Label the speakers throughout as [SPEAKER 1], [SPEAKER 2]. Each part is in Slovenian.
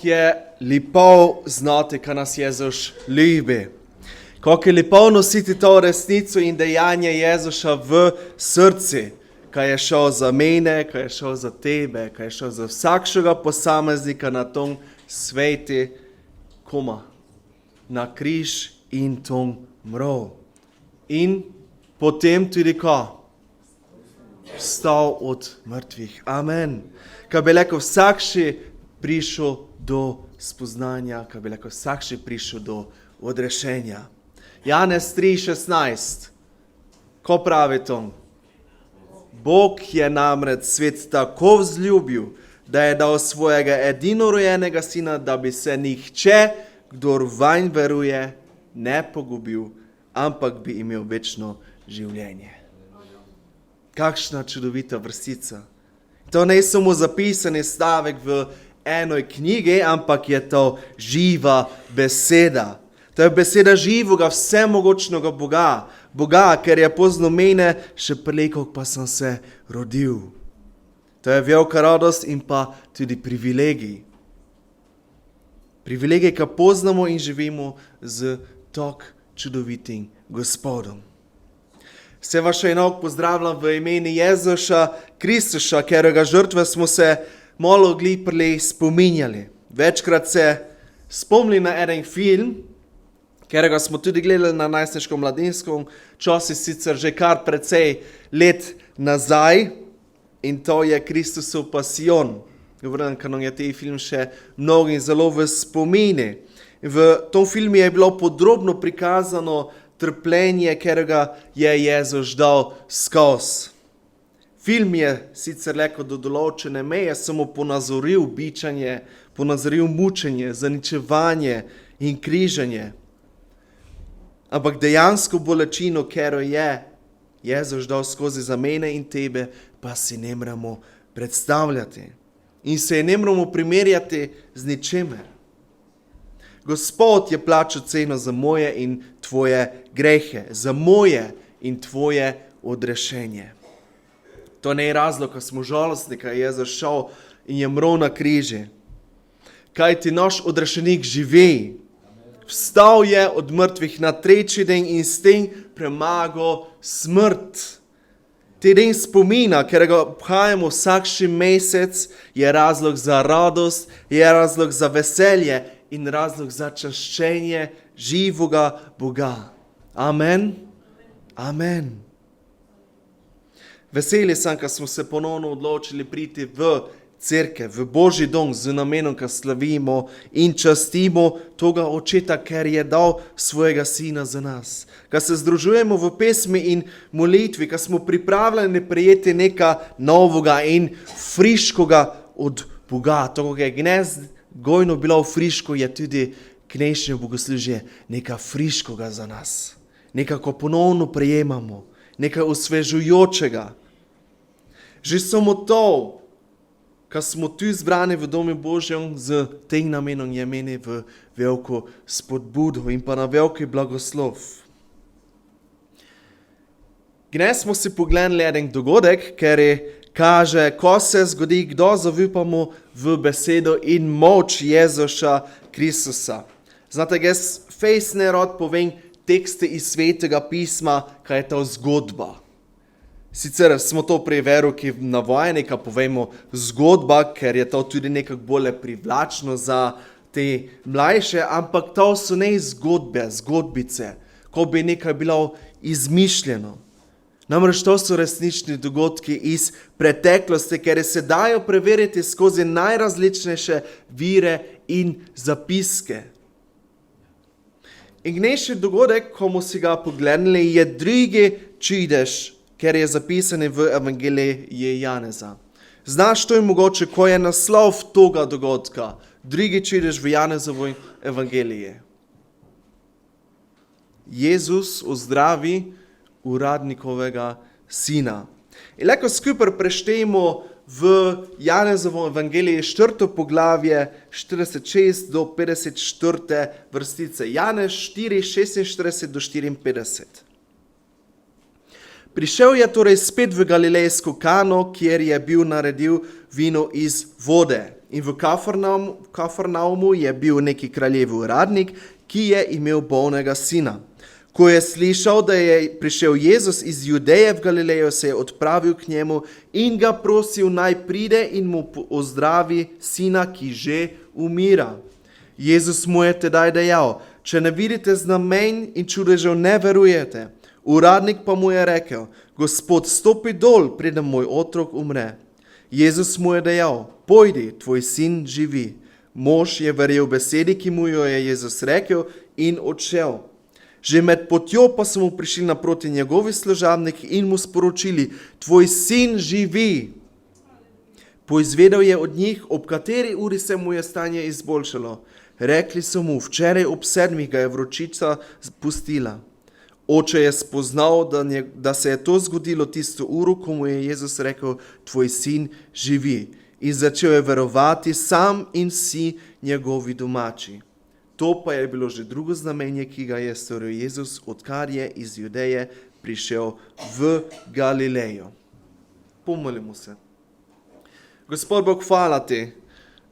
[SPEAKER 1] Kako je lepo znati, kaj nas Jezus ljubi. Kako je lepo nositi to resnico in dejanje Jezusa v srci, kaj je šel za mene, kaj je šel za tebe, kaj je šel za vsakšega posameznika na tom sveti, koma, na križ in tom mrov. In potem tudi ko? Vstal od mrtvih. Amen. Kaj bi rekel, vsakši prišel do spoznanja, kaj bi rekel, vsakši prišel do odrešenja. Janez 3:16. Ko pravi to? Bog je namreč svet tako vzljubil, da je dal svojega edinorojenega sina, da bi se nihče, kdor vanj veruje, ne pogubil, ampak bi imel večno življenje. Kakšna čudovita vrstica. To ne je samo zapisani stavek v enoj knjigi, ampak je to živa beseda. To je beseda živoga, vsemogočnega Boga, ker je poznal mene, še prej, ko pa sem se rodil. To je velika radost in pa tudi privilegij. Privilegij, ki poznamo in živimo z tako čudovitim Gospodom. Vse vas še enako pozdravljam v imeni Jezusa Kristusa, katerega žrtve smo se malo glipli spominjali. Večkrat se spomnili na en film, katerega smo tudi gledali na najstniškom mladinskom času, sicer že kar precej let nazaj, in to je Kristusov pasijon. Govorim, ker nam je te film še mnogim zelo v spomini. V tom filmu je bilo podrobno prikazano trpljenje, katerega je Jezus dal skozi. Film je sicer rekel do določene meje, samo ponazoril bičanje, ponazoril mučenje, zaničevanje in križanje. Ampak dejansko bolečino, katero je Jezus dal skozi za mene in tebe, pa si ne moramo predstavljati. In se je ne moramo primerjati z ničemer. Gospod je plačal ceno za moje in tvoje grehe, za moje in tvoje odrešenje. To ne je razlog, ko smo žalostni, ko je zašel in je mrl na križi. Kaj ti naš odrešenik živi? Vstal je od mrtvih na tretji dan in s tem premagal smrt. Te dan spomina, ker ga obhajamo vsakši mesec, je razlog za radost, je razlog za veselje in razlog za čaščenje živoga Boga. Amen. Amen. Veseli sem, ko smo se ponovno odločili priti v cerkev, v Božji dom z namenom, ko slavimo in častimo toga očeta, ker je dal svojega sina za nas. Ko se združujemo v pesmi in molitvi, ko smo pripravljeni prijeti nekaj novega in friškoga od Boga. To, kar je gnezd gojno bilo v friško, je tudi dnešno bogoslužje nekaj friškoga za nas. Nekaj, ko ponovno prejemamo, nekaj osvežujočega. Že samo to, ko smo tu zbrani v domu Božjem, z tem namenom je meni v veliko spodbudo in pa na veliki blagoslov. Gnez smo si pogledali en dogodek, ker kaže, ko se zgodi, kdo zaupamo v besedo in moč Jezusa Kristusa. Znate, jaz fejs nerad povem tekste iz Svetega pisma, kaj je to zgodba. Sicer smo to pri veruki navajeni, ko povemo zgodba, ker je to tudi nekako bolje privlačno za te mlajše, ampak to so ne zgodbe, zgodbice, ko bi nekaj bilo izmišljeno. Namreč to so resnični dogodki iz preteklosti, ker se dajo preveriti skozi najrazličnejše vire in zapiske. In dnešni dogodek, ko smo si ga pogledali, je drugi čudež, ker je zapisan v Evangeliji Janeza. Znaš to in mogoče, ko je naslov toga dogodka, drugi čudež v Janezovi Evangeliji. Jezus ozdravi uradnikovega sina. In lahko skupaj preštejemo v Janezovo Evangeliji 4. poglavje 46 do 54. vrstice. Janez 4, 46 do 54. Prišel je torej spet v Galilejsko Kano, kjer je bil naredil vino iz vode. In v Kafarnaumu je bil neki kraljevi uradnik, ki je imel bolnega sina. Ko je slišal, da je prišel Jezus iz Judeje v Galilejo, se je odpravil k njemu in ga prosil, naj pride in mu ozdravi sina, ki že umira. Jezus mu je tedaj dejal, če ne vidite znamenj in čudežev, ne verujete. Uradnik pa mu je rekel, Gospod, stopi dol, preden moj otrok umre. Jezus mu je dejal, pojdi, tvoj sin živi. Mož je verjel besedi, ki mu jo je Jezus rekel, in odšel. Že med potjo pa so mu prišli naproti njegovi služabniki in mu sporočili, tvoj sin živi. Poizvedel je od njih, ob kateri uri se mu je stanje izboljšalo. Rekli so mu, včeraj ob 7 ga je vročica pustila. Oče je spoznal, da se je to zgodilo tisto uro, ko mu je Jezus rekel, tvoj sin živi. In začel je verovati sam in vsi njegovi domači. To pa je bilo že drugo znamenje, ki ga je storil Jezus, odkar je iz Judeje prišel v Galilejo. Pomolimo se. Gospod Bog, hvala ti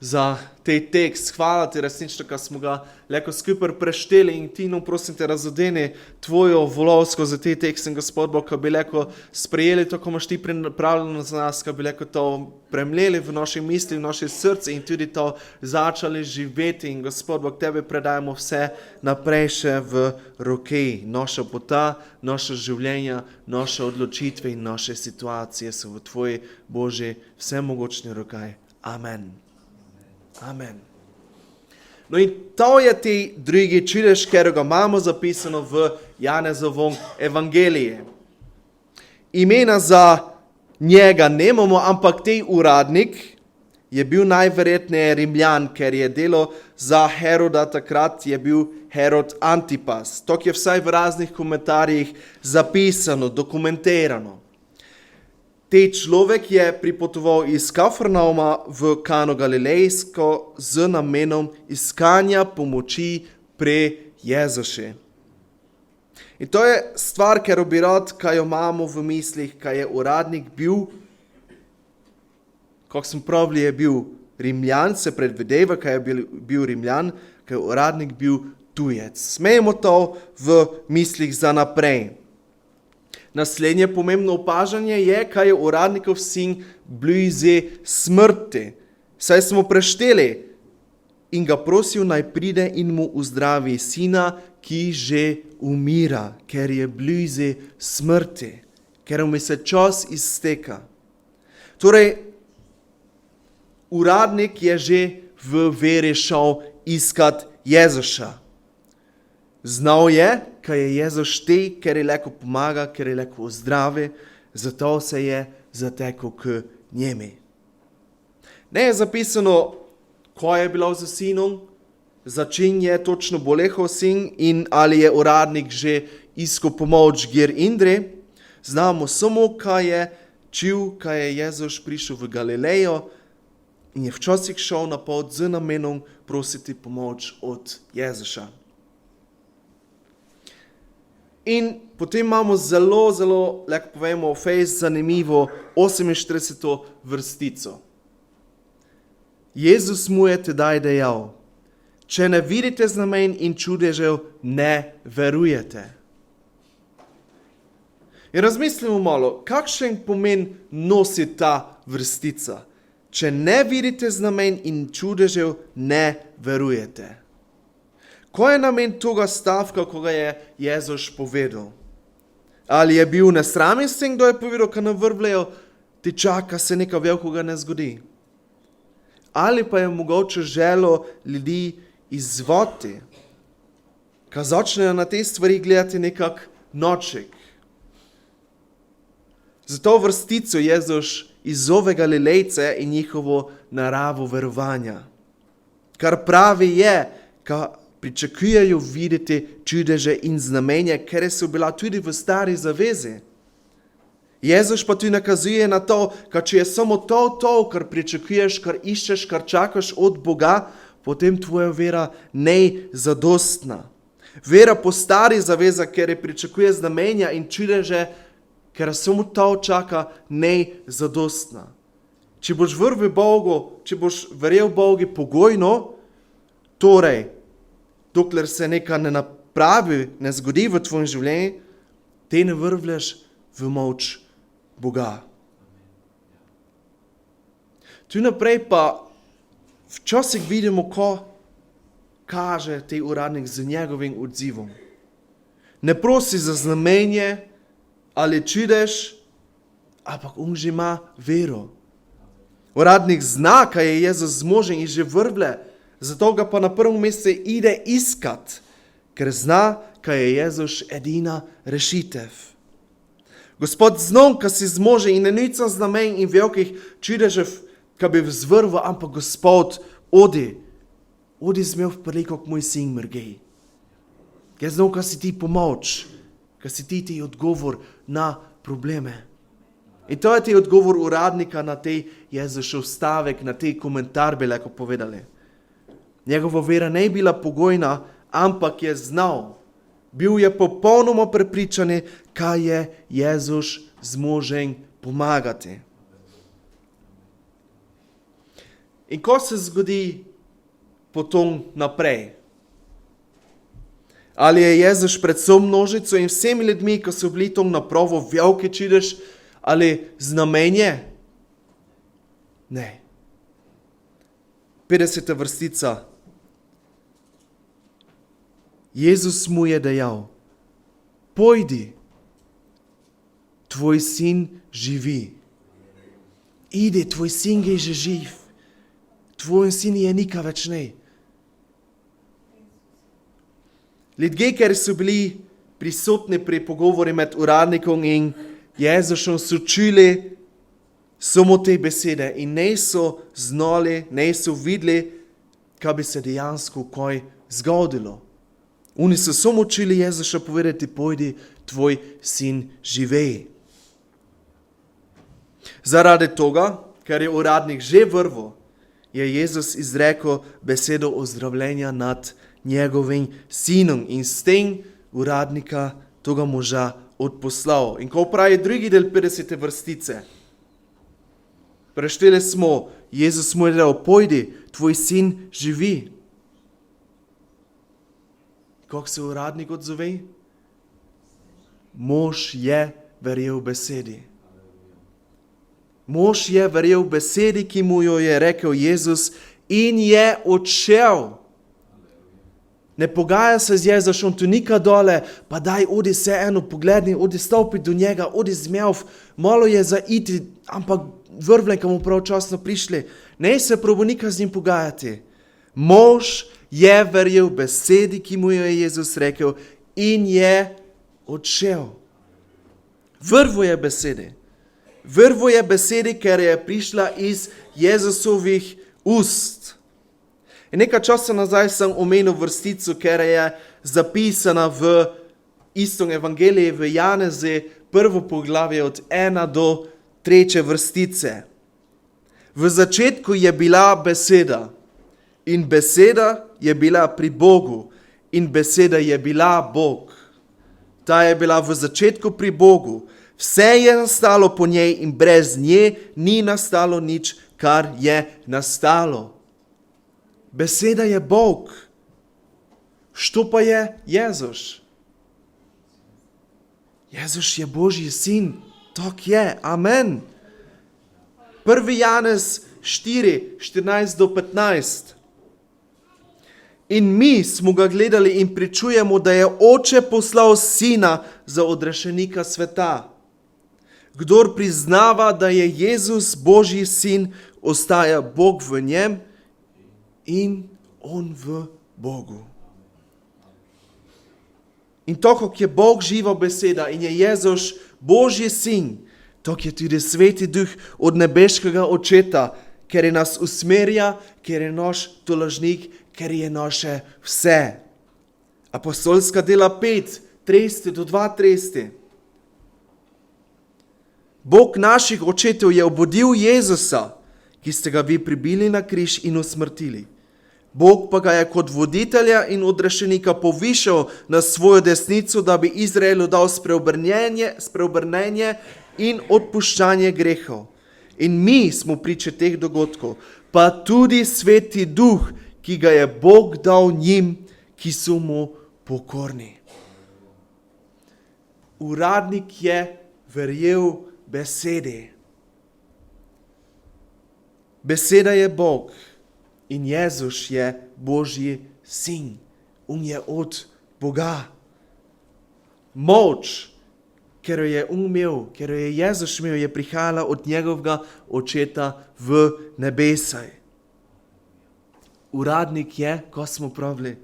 [SPEAKER 1] za tej tekst, hvala ti resnično, ko smo ga leko skupaj prešteli in ti nam prosim te razodeni tvojo volovsko za tej tekst in Gospod Bog, ko bi leko sprejeli to, ko imaš ti pripravljeno za nas, ko bi leko to premljeli v naši misli, v naši srci in tudi to začali živeti in Gospod Bog, tebi predajamo vse naprej še v roke, naša pota, naša življenja, naše odločitve in naše situacije so v tvoji Božji vsemogočni rokaj. Amen. Amen. No in to je ti drugi čudež, ker ga imamo zapisano v Janezovom evangeliji. Imena za njega nemamo, ampak tej uradnik je bil najverjetneje Rimljan, ker je delal za Heroda, takrat je bil Herod Antipas. To je vsaj v raznih komentarjih zapisano, dokumentirano. Tej človek je pripotoval iz Kafarnauma v Kano Galilejsko z namenom iskanja pomoči pri Jezuši. In to je stvar, ker bi rad, kaj jo imamo v mislih, kaj je uradnik bil, kako sem pravili, je bil Rimljan, se predvideva, kaj je bil Rimljan, kaj je uradnik bil tujec. Smejemo to v mislih za naprej. Naslednje pomembno opažanje je, kaj je uradnikov sin blizu smrti. Saj smo prešteli in ga prosil, naj pride in mu uzdravi sina, ki že umira, ker je blizu smrti, ker mu se čas izteka. Torej, uradnik je že v veri šel iskat Jezuša. Znal je, kaj je Jezus štej, ker je leko pomaga, ker je leko zdravi, zato se je zatekel k njemi. Ne je zapisano, ko je bilo za sinom, za čim je točno bolehal sin in ali je uradnik že iskal pomoč kjer indre. Znamo samo, kaj je čil, kaj je Jezus prišel v Galilejo in je včasih šel na pot z namenom prositi pomoč od Jezuša. In potem imamo zelo, lahko povemo, fejs zanimivo 48. vrstico. Jezus mu je tedaj dejal, če ne vidite znamenj in čudežev, ne verujete. In razmislimo malo, kakšen pomen nosi ta vrstica. Če ne vidite znamenj in čudežev, ne verujete. Kaj je namen toga stavka, ko ga je Jezus povedal? Ali je bil nesramen s tem, kdo je povedal, ko navrvljajo, ti čaka se nekaj velikega ne zgodi? Ali pa je mogoče želo ljudi izzvati, ko začnejo na te stvari gledati nekak noček? Zato vrstico Jezus izzove Galilejce in njihovo naravo verovanja. Kar pravi je, ko pričakujejo videti čudeže in znamenja, ker so bila tudi v stari zavezi. Jezus pa tu nakazuje na to, da če je samo to, kar pričakuješ, kar iščeš, kar čakaš od Boga, potem tvoja vera ne zadostna. Vera po stari zavezi, ker je pričakuje znamenja in čudeže, ker samo to čaka nezadostna. Če boš verjel Bogu, če boš verjel Bogu pogojno, torej, dokler se nekaj ne napravi, ne zgodi v tvojem življenju, ti ne verjameš v moč Boga. Tu naprej pa včasih vidimo, ko kaže te uradnik z njegovim odzivom. Ne prosi za znamenje ali čudež, ampak on že ima vero. Uradnik zna, kaj je Jezus zmožen in že vrble, zato ga pa na prvo mesto ide iskat, ker zna, kaj je Jezus edina rešitev. Gospod zna, kaj si zmožen in ne nuca znamen in velikih čudežev, kaj bi vzvrval, ampak Gospod odi zmel v preko, moj sin mrgej. Jaz znam, kaj si ti pomoč, kaj si ti odgovor na probleme. In to je ti odgovor uradnika na te Jezušov stavek, na te komentar, bi lahko povedali. Njegova vera ne bila pogojna, ampak je znal. Bil je popolnoma prepričan, kaj je Jezus zmožen pomagati. In ko se zgodi potom naprej? Ali je Jezus pred vso množico in vsemi ljudmi, ko so bili tam napravo velike čudež, ali znamenje? Ne. 50. vrstica. Jezus mu je dejal, pojdi, tvoj sin živi. Idi, tvoj sin je že živ. Tvoj sin je nikaj več ne. Ljudje, ker so bili prisotni pri pogovori med uradnikom in Jezusom, so čuli samo te besede in ne so znali, ne so videli, kaj bi se dejansko kaj zgodilo. Oni so samo čuli Jezusa povedati, pojdi, tvoj sin živi. Zaradi toga, ker je uradnik že vrval, je Jezus izrekel besedo ozdravljenja nad njegovim sinom in s tem uradnika toga moža odposlal. In ko pravi drugi del 50. vrstice, prešteli smo, Jezus mu je rekel, pojdi, tvoj sin živi. Kako se uradnik odzove? Mož je verjel besedi. Mož je verjel besedi, ki mu jo je rekel Jezus, in je odšel. Ne pogaja se z Jezusom, tu nikaj dole, pa daj, odi se eno, pogledni, odi stopi do njega, odi zmjav, malo je za iti, ampak vrvlen, kam mu pravčasno prišli. Ne se probo nikaj z njim pogajati. Mož je verjel besedi, ki mu jo je Jezus rekel, in je odšel. Vrvo je besedi. Vrvo je besedi, ker je prišla iz Jezusovih ust. In nekaj časa nazaj sem omenil vrstico, ker je zapisana v istom evangeliju v Janezi, prvo poglavje od 1 do 3 vrstice. V začetku je bila beseda in beseda je bila pri Bogu in beseda je bila Bog. Ta je bila v začetku pri Bogu. Vse je nastalo po njej in brez nje ni nastalo nič, kar je nastalo. Beseda je Bog. Što pa je Jezus? Jezus je Božji sin. Tak je. Amen. 1. Janez 4, 14 do 15. In mi smo ga gledali in pričujemo, da je Oče poslal sina za odrešenika sveta. Kdor priznava, da je Jezus Božji sin, ostaja Bog v njem in on v Bogu. In tako, kot je Bog živa beseda in je Jezus Božji sin, tako je tudi Sveti Duh od nebeškega Očeta, ker je nas usmerja, ker je naš tolažnik, ker je naše vse. Apostolska dela 5, 30 do 32. Bog naših očetov je obudil Jezusa, ki ste ga vi pribili na križ in usmrtili. Bog pa ga je kot voditelja in odrešenika povišal na svojo desnico, da bi Izraelu dal spreobrnenje in odpuščanje grehov. In mi smo priče teh dogodkov, pa tudi Sveti Duh, ki ga je Bog dal njim, ki so mu pokorni. Uradnik je verjel besedi. Beseda je Bog in Jezus je Božji sin. On je od Boga. Moč, ker jo je on imel, ker jo je Jezus imel, je prihajala od njegovega očeta v nebesaj. Uradnik je, ko smo pravili,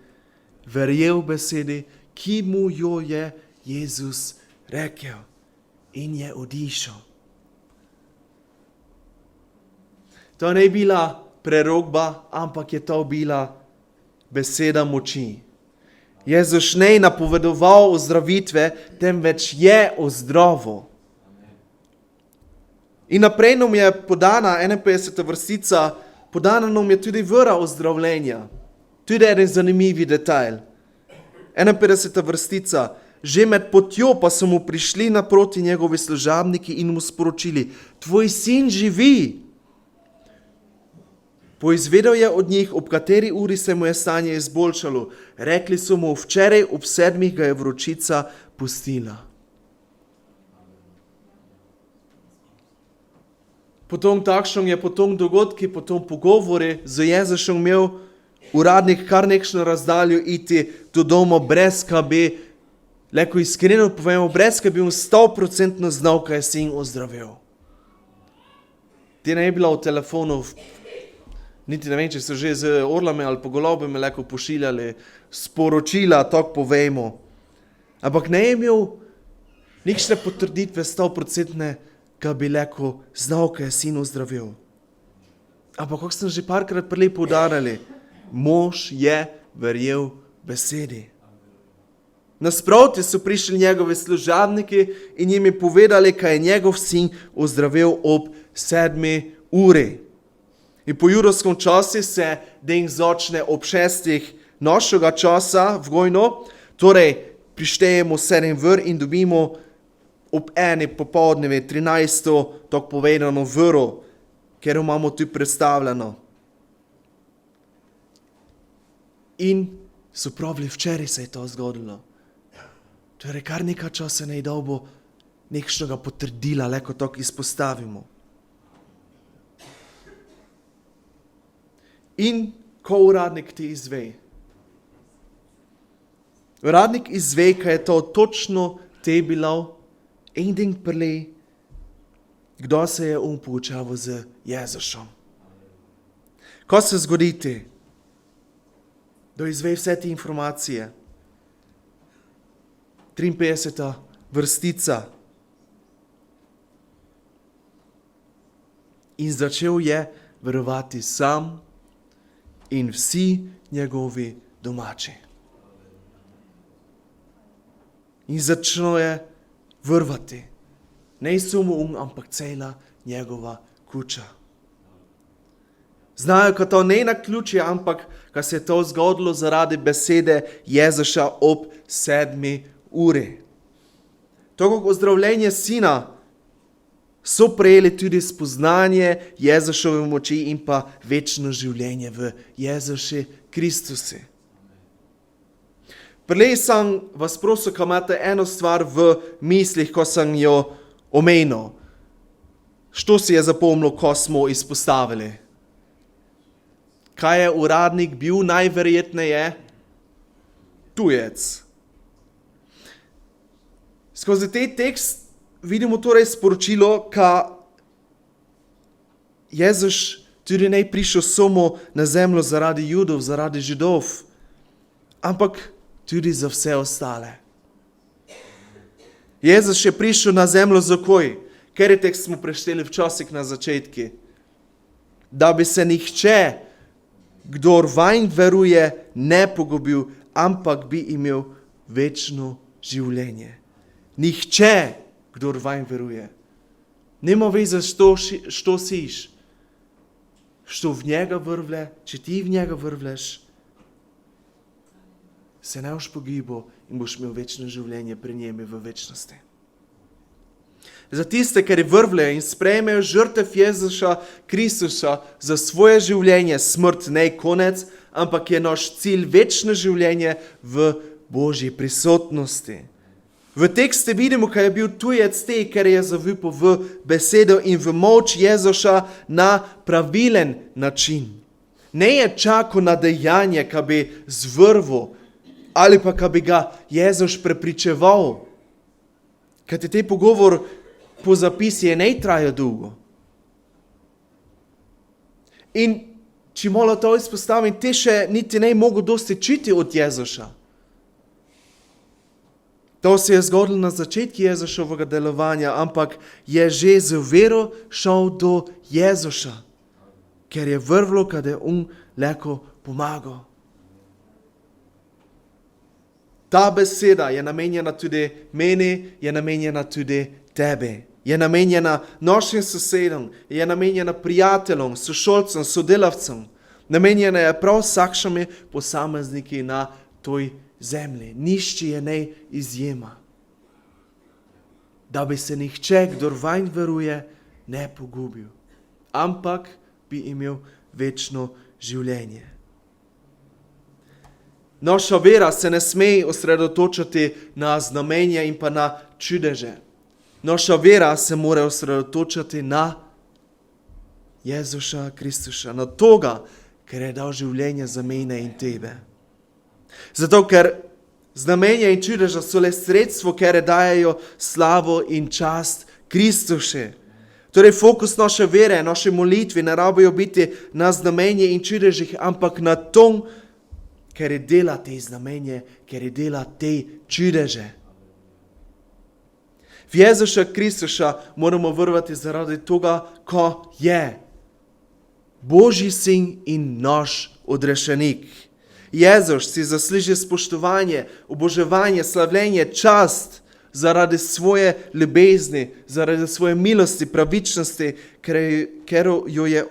[SPEAKER 1] verjel besedi, ki mu jo je Jezus rekel in je odišel. To ne je bila prerokba, ampak je to bila beseda moči. Jezus ne je napovedoval ozdravitve, temveč je ozdravil. In naprej nam je podana 51. vrstica, podana nam je tudi vera ozdravljenja. Tudi eden zanimivi detajl. 51. vrstica. Že med potjo pa so mu prišli naproti njegovi služabniki in mu sporočili: tvoj sin živi. Poizvedel je od njih, ob kateri uri se mu je stanje izboljšalo. Rekli so mu: včeraj ob 7 ga je vročica pustila. Potom takšen je, potom dogodki, potom pogovori z Jezusom imel uradnik kar nekšno razdaljo iti do doma, brez ka bi, leko iskreno povemo, brez ka bi on 100% znal, kaj je sin ozdravil. Ti ne je bila v telefonu, niti ne vem, če so že z orlami ali po golobami leko pošiljali sporočila, tako povemo. Ampak ne je imel nikšne potrditve 100%, ka bi leko znal, kaj je sin ozdravil. Ampak kako sem že parkrat prili poudarjali, mož je verjel besedi. Nasproti so prišli njegovi služabniki in jim je povedali, kaj je njegov sin ozdravil ob 7 uri. In po judovskem času se den začne ob 6 našega časa vgojno, torej prištejemo 7 ur in dobimo ob 1 popoldnevi 13. tako povedano vro, ker imamo tu predstavljeno. In so pravili, včeraj se je to zgodilo. Torej, kar nekaj časa ne je dolgo nekšnega potrdila, leko tako izpostavimo. In ko uradnik ti izve? Uradnik izve, kaj je to točno te bilo, en den prele, kdo se je on poučaval z Jezusom. Ko se zgodi ti? Da izve vse te informacije. 53. vrstica. In začel je verovati sam in vsi njegovi domači. In začel je verovati. Ne samo on, ampak cela njegova kuća. Znajo, ko to ne na ključje, ampak ko se je to zgodilo zaradi besede Jezusa ob 7 uri. Tako kot ozdravljenje sina so prejeli tudi spoznanje Jezusove moči in pa večno življenje v Jezusu Kristusu. Prej sem vas prosil, ko imate eno stvar v mislih, ko sem jo omenil. Što si je zapomnil, ko smo izpostavili? Kaj je uradnik bil najverjetneje? Tujec. Skozi te tekst vidimo torej sporočilo, ka Jezus tudi ne prišel samo na zemljo zaradi Judov, zaradi Židov, ampak tudi za vse ostale. Jezus je prišel na zemljo zakoj? Kateri tekst smo prešteli včasih na začetki? Da bi se nihče, kdor vanj veruje, ne pogubil, ampak bi imel večno življenje. Nihče, kdor vanj veruje. Nima veze, što siš. što v njega vrvle, če ti v njega vrvleš, se ne boš pogibil in boš imel večno življenje pri njemi v večnosti. Za tiste, ki vrvlejo in sprejmejo žrtev Jezusa Kristusa za svoje življenje, smrt ne konec, ampak je naš cilj večno življenje v Božji prisotnosti. V tekstu vidimo, kaj je bil tujec te, ker je zavipal v besedo in v moč Jezusa na pravilen način. Ne je čakal na dejanje, ki bi zvrval ali pa ki bi ga Jezus prepričeval. Kaj te pogovor po zapisje ne traja dolgo. In če malo to izpostavim, te še niti ne mogo dosti čiti od Jezusa. To se je zgodilo na začetku Jezusovega delovanja, ampak je že z vero šel do Jezusa, ker je vrvlo, kad je leko pomagal. Ta beseda je namenjena tudi meni, je namenjena tudi tebi. Je namenjena našim sosedom, je namenjena prijateljem, sošolcem, sodelavcem. Namenjena je prav vsakšami posamezniki na toj zemlji. Nišče je ne izjema. Da bi se nihče, kdor vanj veruje, ne pogubil, ampak bi imel večno življenje. Naša vera se ne sme osredotočati na znamenja in pa na čudeže. Naša vera se mora osredotočati na Jezusa Kristusa, na toga, ker je dal življenje za mene in tebe. Zato, ker znamenja in čudeža so le sredstvo, ker dajejo slavo in čast Kristusu. Torej, fokus naše vere, naše molitve ne rabijo biti na znamenje in čudežih, ampak na tom, ker je dela te znamenje, ker je dela te čudeže. V Jezusa Kristusa moramo verovati zaradi toga, ko je Božji sin in naš odrešenik. Jezus si zasluži spoštovanje, oboževanje, slavljenje, čast zaradi svoje ljubezni, zaradi svoje milosti, pravičnosti, ker jo je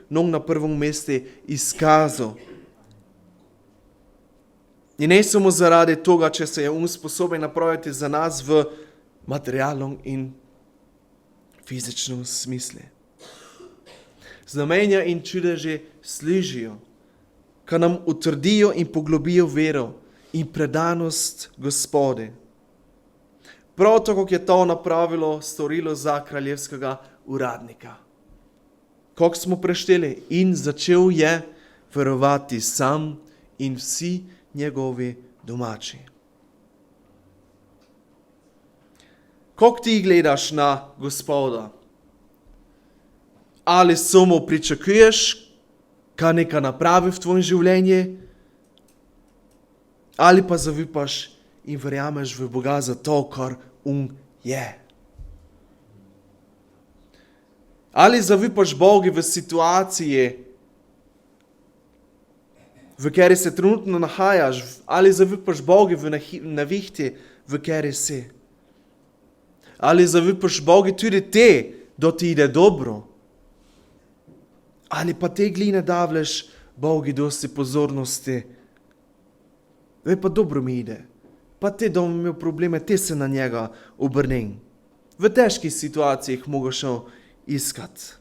[SPEAKER 1] na prvem mestu izkazal. In ne samo zaradi toga, če se je sposoben napraviti za nas v materialnom in fizičnem smislu. Znamenja in čudeži služijo, ka nam utrdijo in poglobijo vero in predanost Gospodi. Prav tako je to storilo za kraljevskega uradnika. Kako smo prešteli in začel je verovati sam in vsi njegovi domači. Kako ti gledaš na Gospoda? Ali samo pričakuješ, kaj nekaj napravi v tvojem življenju? Ali pa zavipaš in verjameš v Boga za to, kar je? Ali zavipaš Bogu v situaciji, v kateri se trenutno nahajaš, ali zavipaš Bogu v nevihti, v kateri si? Ali zavipaš Bogu tudi te, da ti ide dobro? Ali pa te gline davljaš Bogu dosti pozornosti? Pa dobro mi ide. Pa te, da bom imel probleme, te se na njega obrnem. V težkih situacijah mogo šel iskat.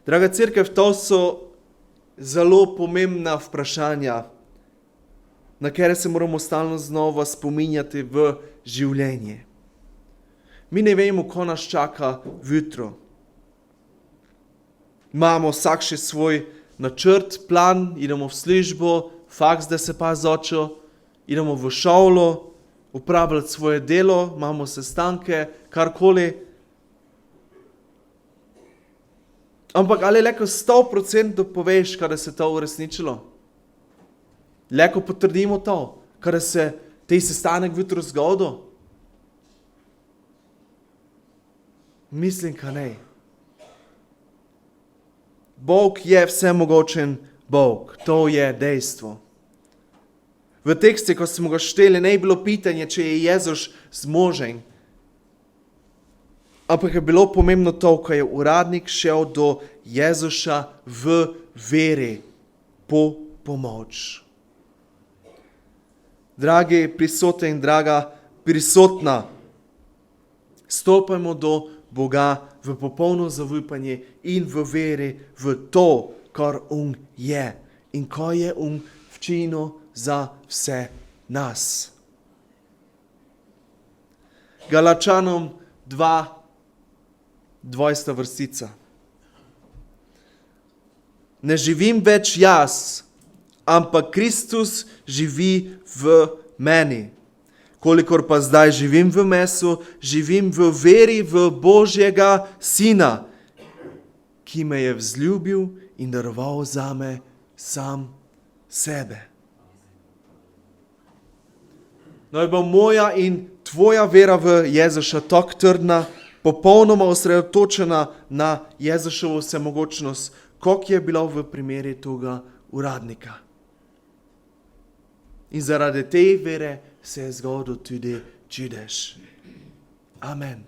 [SPEAKER 1] Draga cerkev, to so zelo pomembna vprašanja, na katere se moramo stalno znova spominjati v življenje. Mi ne vemo, ko nas čaka jutro. Imamo vsak še svoj načrt, plan, idemo v službo, faks, da se pa začel, idemo v šolo, upravljati svoje delo, imamo sestanke, karkoli. Ampak ali leko 100% poveš, kada se to uresničilo? Leko potrdimo to, kada se tej sestanek jutro zgodil? Mislim, ka ne. Bog je vsemogočen Bog, to je dejstvo. V tekstu, ko smo ga šteli, ne je bilo pitanje, če je Jezus zmožen. Ampak je bilo pomembno to, ko je uradnik šel do Jezuša v veri po pomoč. Dragi prisotni in draga prisotna, stopajmo do Boga v popolno zaupanje in v veri v to, kar On je in ko je On včinil za vse nas. Galačanom 2:20 vrstica. Ne živim več jaz, ampak Kristus živi v meni. Kolikor pa zdaj živim v mesu, živim v veri v Božjega Sina, ki me je vzljubil in daroval zame sam sebe. Naj bo moja in tvoja vera v Jezuša tako trdna, popolnoma osredotočena na Jezušovo vsemogočnost, kot je bila v primeru tega uradnika. In zaradi te vere se je zgodil tudi čudež. Amen.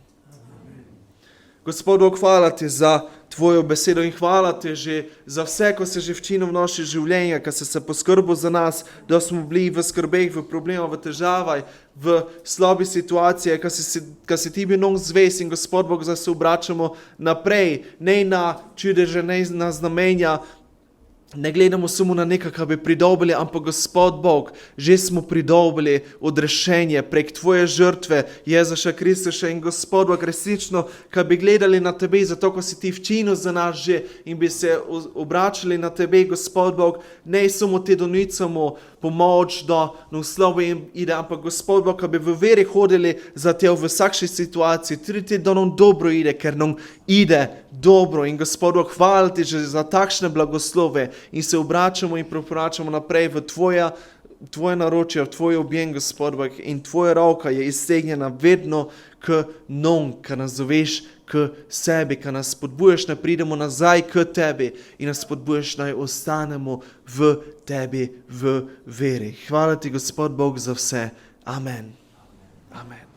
[SPEAKER 1] Gospod Bog, hvala ti za tvojo besedo in hvala ti že za vse, ko si že včinil v naše življenje, ko si se poskrbel za nas, da smo bili v skrbeh, v problemah, v težavah, v slabi situaciji, ko si ti bil nam zvest in Gospod Bog, zdaj se obračamo naprej, ne na čudeže, ne na znamenja, ne gledamo samo na nekaj, kar bi pridobili, ampak Gospod Bog, že smo pridobili odrešenje prek tvoje žrtve, Jezuša Kristuša in Gospod Bog, resnično, kar bi gledali na tebe, zato ko si ti včinil za nas že in bi se obračali na tebe, Gospod Bog, ne samo ti donicamo pomoč, da nam slabo ide, ampak Gospod Bog, kar bi v veri hodili za te v vsakši situaciji, tudi ti, da nam dobro ide, ker nam ide dobro. In Gospod Bog, hvala ti že za takšne blagoslove in se obračamo in preporočamo naprej v tvoje naročje, v tvoj objem, Gospod Bog, in tvoja roka je iztegnjena vedno k nam, ko nas zoveš k sebi, ko nas spodbujaš, da pridemo nazaj k tebi in nas spodbujaš, da ostanemo v tebi v veri. Hvala ti, Gospod Bog, za vse. Amen. Amen.